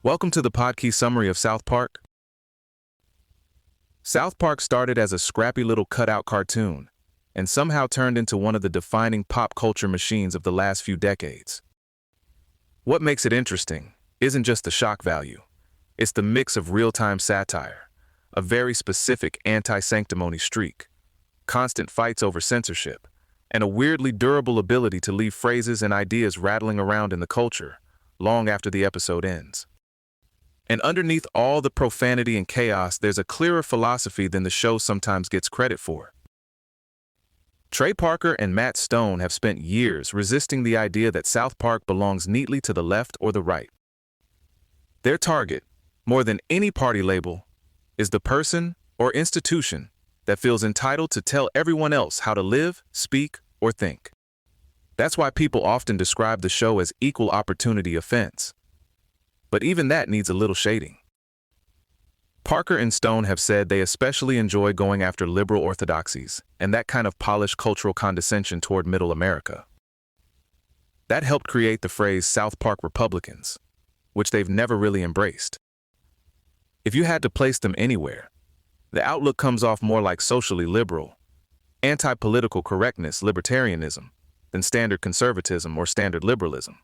Welcome to the podcast summary of South Park. South Park started as a scrappy little cutout cartoon and somehow turned into one of the defining pop culture machines of the last few decades. What makes it interesting isn't just the shock value, it's the mix of real-time satire, a very specific anti-sanctimony streak, constant fights over censorship, and a weirdly durable ability to leave phrases and ideas rattling around in the culture long after the episode ends. And underneath all the profanity and chaos, there's a clearer philosophy than the show sometimes gets credit for. Trey Parker and Matt Stone have spent years resisting the idea that South Park belongs neatly to the left or the right. Their target, more than any party label, is the person or institution that feels entitled to tell everyone else how to live, speak, or think. That's why people often describe the show as equal opportunity offense. But even that needs a little shading. Parker and Stone have said they especially enjoy going after liberal orthodoxies and that kind of polished cultural condescension toward middle America. That helped create the phrase South Park Republicans, which they've never really embraced. If you had to place them anywhere, the outlook comes off more like socially liberal, anti-political correctness libertarianism than standard conservatism or standard liberalism.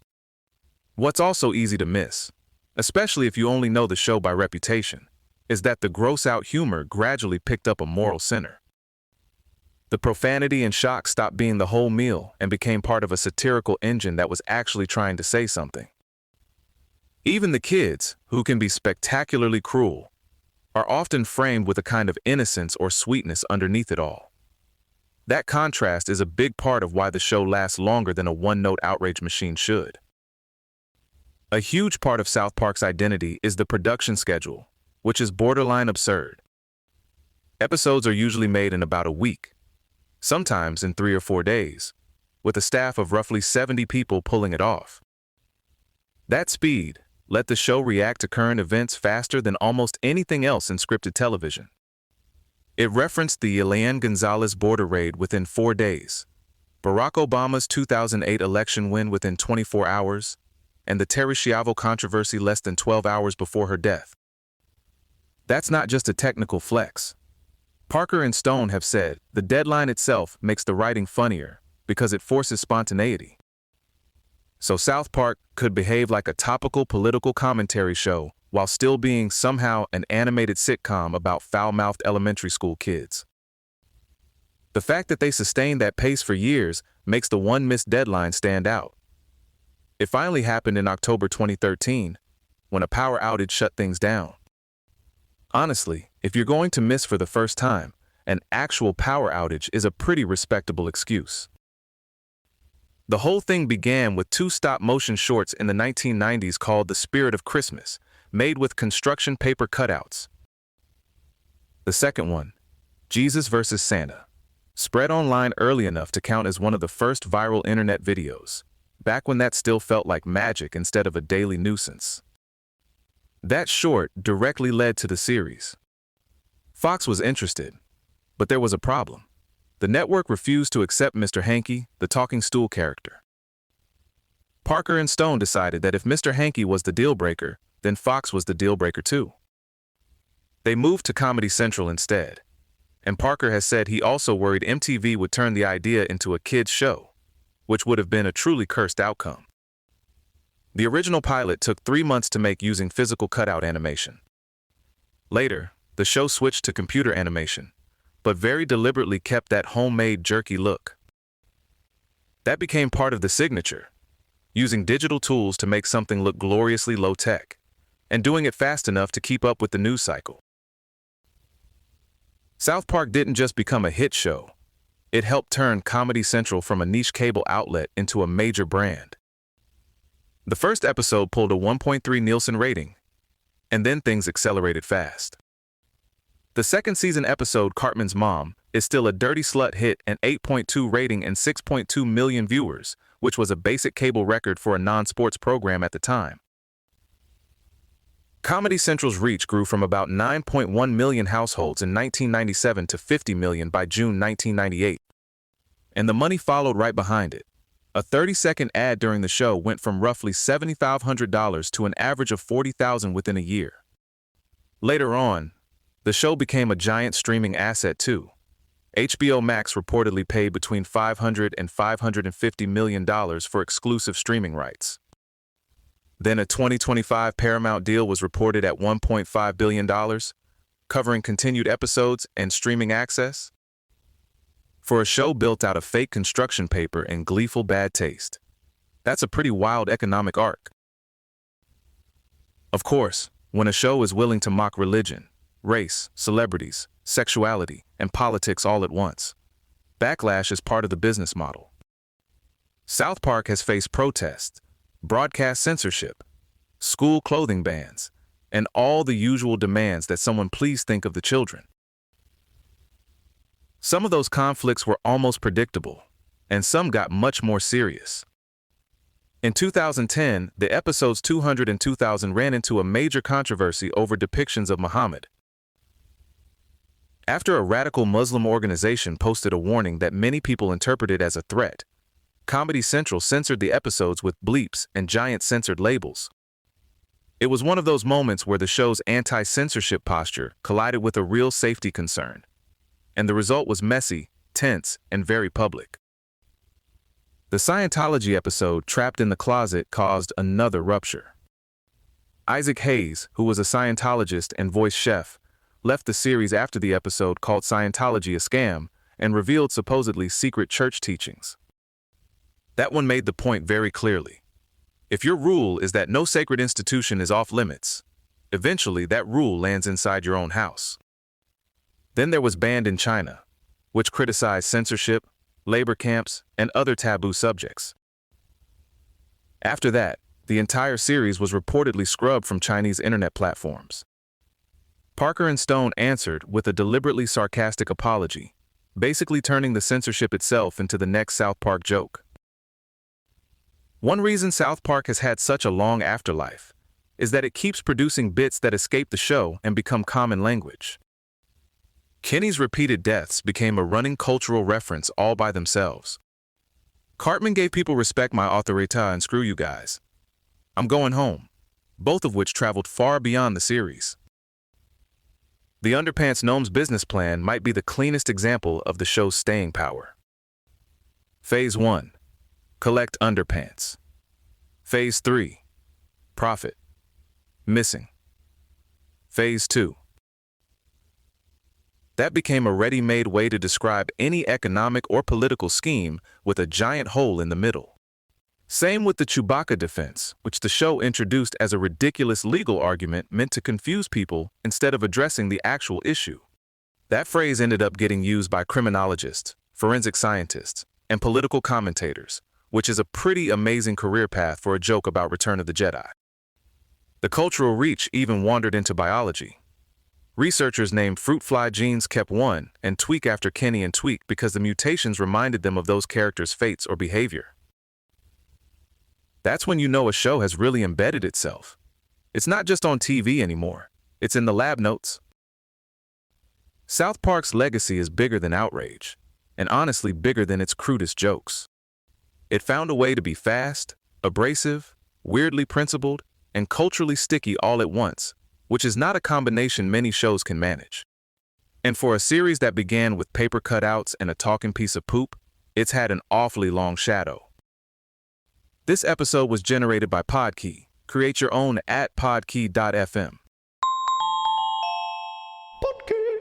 What's also easy to miss, especially if you only know the show by reputation, is that the gross-out humor gradually picked up a moral center. The profanity and shock stopped being the whole meal and became part of a satirical engine that was actually trying to say something. Even the kids, who can be spectacularly cruel, are often framed with a kind of innocence or sweetness underneath it all. That contrast is a big part of why the show lasts longer than a one-note outrage machine should. A huge part of South Park's identity is the production schedule, which is borderline absurd. Episodes are usually made in about a week, sometimes in 3 or 4 days, with a staff of roughly 70 people pulling it off. That speed let the show react to current events faster than almost anything else in scripted television. It referenced the Elian Gonzalez border raid within 4 days, Barack Obama's 2008 election win within 24 hours, and the Terri Schiavo controversy less than 12 hours before her death. That's not just a technical flex. Parker and Stone have said the deadline itself makes the writing funnier because it forces spontaneity. So South Park could behave like a topical political commentary show while still being somehow an animated sitcom about foul-mouthed elementary school kids. The fact that they sustained that pace for years makes the one missed deadline stand out. It finally happened in October 2013, when a power outage shut things down. Honestly, if you're going to miss for the first time, an actual power outage is a pretty respectable excuse. The whole thing began with 2 stop-motion shorts in the 1990s called The Spirit of Christmas, made with construction paper cutouts. The second one, Jesus vs. Santa, spread online early enough to count as one of the first viral internet videos, back when that still felt like magic instead of a daily nuisance. That short directly led to the series. Fox was interested, but there was a problem. The network refused to accept Mr. Hanky, the talking stool character. Parker and Stone decided that if Mr. Hanky was the deal breaker, then Fox was the deal breaker too. They moved to Comedy Central instead, and Parker has said he also worried MTV would turn the idea into a kids' show, which would have been a truly cursed outcome. The original pilot took 3 months to make using physical cutout animation. Later, the show switched to computer animation, but very deliberately kept that homemade jerky look. That became part of the signature, using digital tools to make something look gloriously low-tech, and doing it fast enough to keep up with the news cycle. South Park didn't just become a hit show. It helped turn Comedy Central from a niche cable outlet into a major brand. The first episode pulled a 1.3 Nielsen rating, and then things accelerated fast. The second season episode, Cartman's Mom, is still a dirty slut hit, an 8.2 rating and 6.2 million viewers, which was a basic cable record for a non-sports program at the time. Comedy Central's reach grew from about 9.1 million households in 1997 to 50 million by June 1998. And the money followed right behind it. A 30-second ad during the show went from roughly $7,500 to an average of $40,000 within a year. Later on, the show became a giant streaming asset too. HBO Max reportedly paid between $500 and $550 million for exclusive streaming rights. Then a 2025 Paramount deal was reported at $1.5 billion, covering continued episodes and streaming access. For a show built out of fake construction paper and gleeful bad taste, that's a pretty wild economic arc. Of course, when a show is willing to mock religion, race, celebrities, sexuality, and politics all at once, backlash is part of the business model. South Park has faced protests, broadcast censorship, school clothing bans, and all the usual demands that someone please think of the children. Some of those conflicts were almost predictable, and some got much more serious. In 2010, the episodes 200 and 2000 ran into a major controversy over depictions of Muhammad. After a radical Muslim organization posted a warning that many people interpreted as a threat, Comedy Central censored the episodes with bleeps and giant censored labels. It was one of those moments where the show's anti-censorship posture collided with a real safety concern, and the result was messy, tense, and very public. The Scientology episode Trapped in the Closet caused another rupture. Isaac Hayes, who was a Scientologist and voice chef, left the series after the episode called Scientology a Scam and revealed supposedly secret church teachings. That one made the point very clearly. If your rule is that no sacred institution is off limits, eventually that rule lands inside your own house. Then there was Banned in China, which criticized censorship, labor camps, and other taboo subjects. After that, the entire series was reportedly scrubbed from Chinese internet platforms. Parker and Stone answered with a deliberately sarcastic apology, basically turning the censorship itself into the next South Park joke. One reason South Park has had such a long afterlife is that it keeps producing bits that escape the show and become common language. Kenny's repeated deaths became a running cultural reference all by themselves. Cartman gave people respect my authority and screw you guys. I'm going home, both of which traveled far beyond the series. The Underpants Gnome's business plan might be the cleanest example of the show's staying power. Phase 1. Collect underpants. Phase 3. Profit. Missing. Phase 2. That became a ready-made way to describe any economic or political scheme with a giant hole in the middle. Same with the Chewbacca defense, which the show introduced as a ridiculous legal argument meant to confuse people instead of addressing the actual issue. That phrase ended up getting used by criminologists, forensic scientists, and political commentators, which is a pretty amazing career path for a joke about Return of the Jedi. The cultural reach even wandered into biology. Researchers named fruit fly genes KEP1 and Tweak after Kenny and Tweak because the mutations reminded them of those characters' fates or behavior. That's when you know a show has really embedded itself. It's not just on TV anymore, it's in the lab notes. South Park's legacy is bigger than outrage, and honestly bigger than its crudest jokes. It found a way to be fast, abrasive, weirdly principled, and culturally sticky all at once, which is not a combination many shows can manage. And for a series that began with paper cutouts and a talking piece of poop, it's had an awfully long shadow. This episode was generated by Podkey. Create your own at podkey.fm. Podkey.